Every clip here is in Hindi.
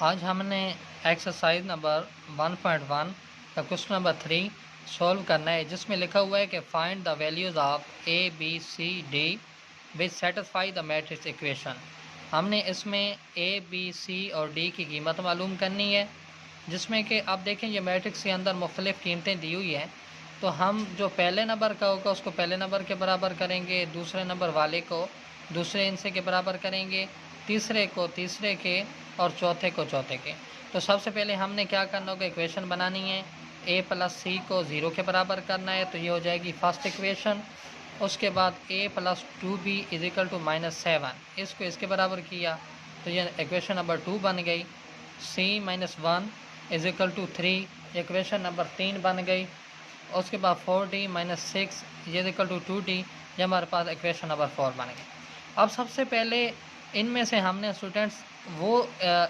आज हमने एक्सरसाइज नंबर 1.1 का क्वेश्चन नंबर 3 सॉल्व करना है, जिसमें लिखा हुआ है कि find the values of A B C D which satisfy the matrix equation. हमने इसमें ए बी सी और डी की कीमत मालूम करनी है, जिसमें कि आप देखें ये मैट्रिक्स के अंदर मुख्तलिफ़ कीमतें दी हुई हैं। तो हम जो पहले नंबर का होगा उसको पहले नंबर के बराबर करेंगे, दूसरे नंबर वाले को दूसरे इनसे के बराबर करेंगे, तीसरे को तीसरे के और चौथे को चौथे के। तो सबसे पहले हमने क्या करना होगा, इक्वेशन बनानी है। a प्लस सी को 0 के बराबर करना है, तो ये हो जाएगी फर्स्ट इक्वेशन। उसके बाद a plus 2b is equal to -7, इसको इसके बराबर किया तो ये इक्वेशन नंबर 2 बन गई। c minus 1 is equal to 3, equation number 3 बन गई। उसके बाद 4d minus 6 is equal to 2d, ये हमारे पास इक्वेशन नंबर 4 बन गई। अब सबसे पहले इनमें से हमने स्टूडेंट्स वो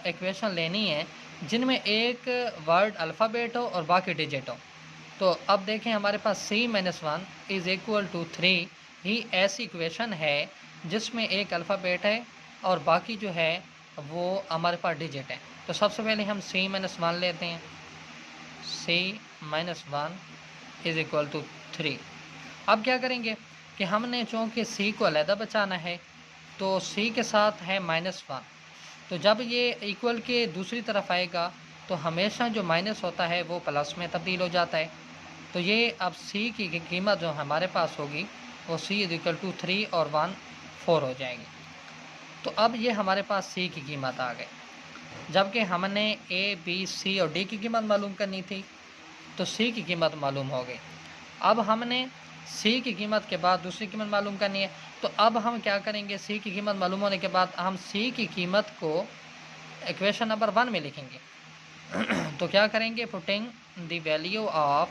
इक्वेशन लेनी है जिनमें एक वर्ड अल्फ़ाबेट हो और बाकी डिजिट हो। तो अब देखें हमारे पास c minus 1 is equal to 3 ही ऐसी इक्वेशन है जिसमें एक अल्फ़ाबेट है और बाकी जो है वो हमारे पास डिजिट है। तो सबसे पहले हम c माइनस 1 लेते हैं। c minus 1 is equal to 3। अब क्या करेंगे कि हमने चूँकि c को अलहदा बचाना है तो c के साथ है -1। तो जब ये इक्वल के दूसरी तरफ आएगा तो हमेशा जो माइनस होता है वो प्लस में तब्दील हो जाता है। तो ये अब c की कीमत जो हमारे पास होगी वो c इज इक्वल टू 3 और 1 4 हो जाएगी। तो अब ये हमारे पास c की कीमत आ गई, जबकि हमने a b c और d की कीमत मालूम करनी थी, तो c की कीमत मालूम हो गई। अब हमने c की कीमत के बाद दूसरी कीमत मालूम करनी है। तो अब हम क्या करेंगे, c की कीमत मालूम होने के बाद हम c की कीमत को इक्वेशन नंबर 1 में लिखेंगे। तो क्या करेंगे, putting the value of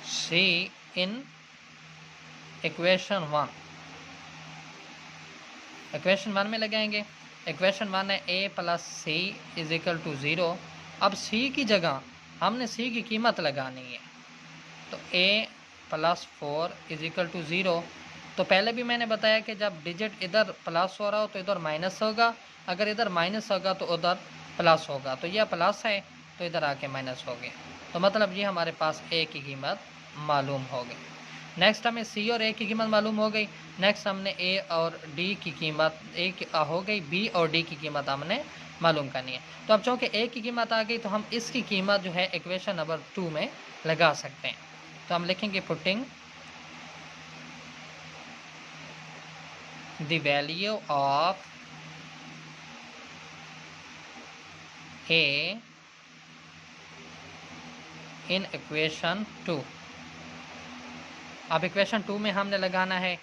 c in equation 1। Equation 1 में लगाएंगे। इक्वेशन 1 है a plus C is equal to 0। अब c की जगह हमने c की कीमत लगानी है, तो a plus 4 is equal to 0। तो पहले भी मैंने बताया कि जब डिजिट इधर प्लस हो रहा हो तो इधर माइनस होगा, अगर इधर माइनस होगा तो उधर प्लस होगा। तो यह प्लस है तो इधर आके माइनस हो गया, तो मतलब ये हमारे पास a की कीमत मालूम हो गई। नेक्स्ट हमें c और a की कीमत मालूम हो गई। नेक्स्ट हमने a और d की कीमत हो गई, b और d की कीमत हमने मालूम करनी है। तो अब चूँकि a की कीमत आ गई तो हम इसकी कीमत जो है इक्वेशन नंबर 2 में लगा सकते हैं। तो हम लिखेंगे putting the value of a in equation 2। अब इक्वेशन 2 में हमने लगाना है,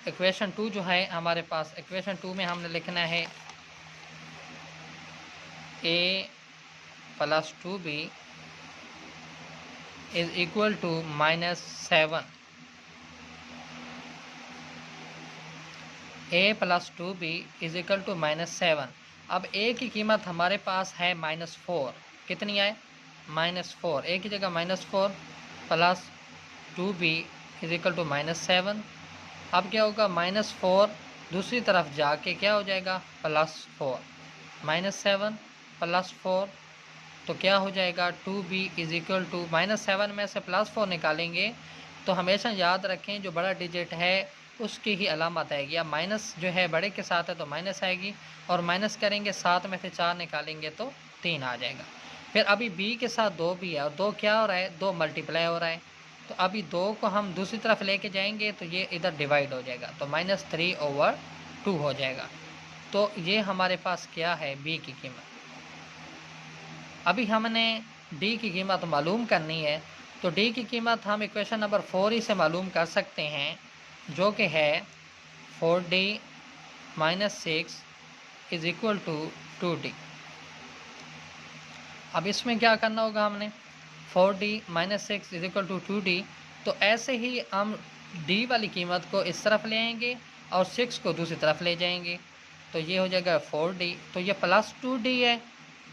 इक्वेशन 2 जो है हमारे पास, इक्वेशन 2 में हमने लिखना है a plus 2b is equal to -7। a plus 2b is equal to -7। अब a की कीमत हमारे पास है -4, कितनी आए -4, a की जगह -4 plus 2b is equal to -7। अब क्या होगा, -4 दूसरी तरफ जाके क्या हो जाएगा +4, -7 +4 तो क्या हो जाएगा 2b इज इक्वल टू -7 में से +4 निकालेंगे तो हमेशा याद रखें जो बड़ा डिजिट है उसकी ही अलामत आएगी। अब माइनस जो है बड़े के साथ है तो माइनस आएगी, और माइनस करेंगे 7 में से 4 निकालेंगे तो 3 आ जाएगा। फिर अभी b के साथ 2 भी है और 2 क्या हो रहा है, 2 मल्टीप्लाई हो रहा है। तो अभी 2 को हम दूसरी तरफ लेके जाएंगे तो ये इधर डिवाइड हो जाएगा, तो -3/2 हो जाएगा। तो ये हमारे पास क्या है, b की कीमत। अभी हमने d की कीमत मालूम करनी है, तो d की कीमत हम इक्वेशन नंबर 4 ही से मालूम कर सकते हैं, जो कि है 4d minus 6 is equal to 2d। अब इसमें क्या करना होगा, हमने 4d minus 6 is equal to 2d, तो ऐसे ही हम d वाली कीमत को इस तरफ ले आएंगे और 6 को दूसरी तरफ ले जाएंगे, तो ये हो जाएगा 4d, तो ये प्लस 2d है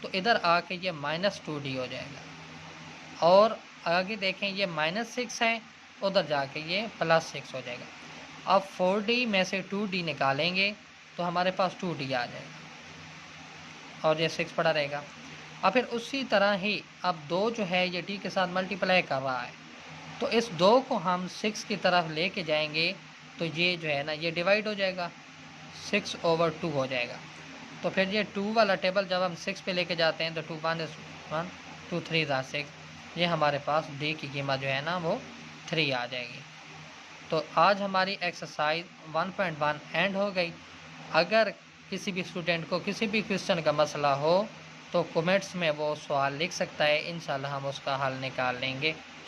तो इधर आके ये -2d हो जाएगा। और आगे देखें ये -6 है, उधर जाके ये +6 हो जाएगा। अब 4D में से 2D निकालेंगे तो हमारे पास 2D आ जाएगा और ये 6 पड़ा रहेगा। अब फिर उसी तरह ही अब 2 जो है ये d के साथ मल्टीप्लाई कर रहा है, तो इस 2 को हम 6 की तरफ लेके जाएंगे तो ये जो है ना ये डिवाइड हो जाएगा, 6/2 हो जाएगा। तो फिर ये 2 वाला टेबल जब हम 6 पे लेके जाते हैं तो 2 1 is 1 2 3 is 6, ये हमारे पास d की कीमत जो है ना वो 3 आ जाएगी। तो आज हमारी एक्सरसाइज 1.1 एंड हो गई। अगर किसी भी स्टूडेंट को किसी भी क्वेश्चन का मसला हो तो कमेंट्स में वो सवाल लिख सकता है, इंशाल्लाह हम उसका हल निकाल लेंगे।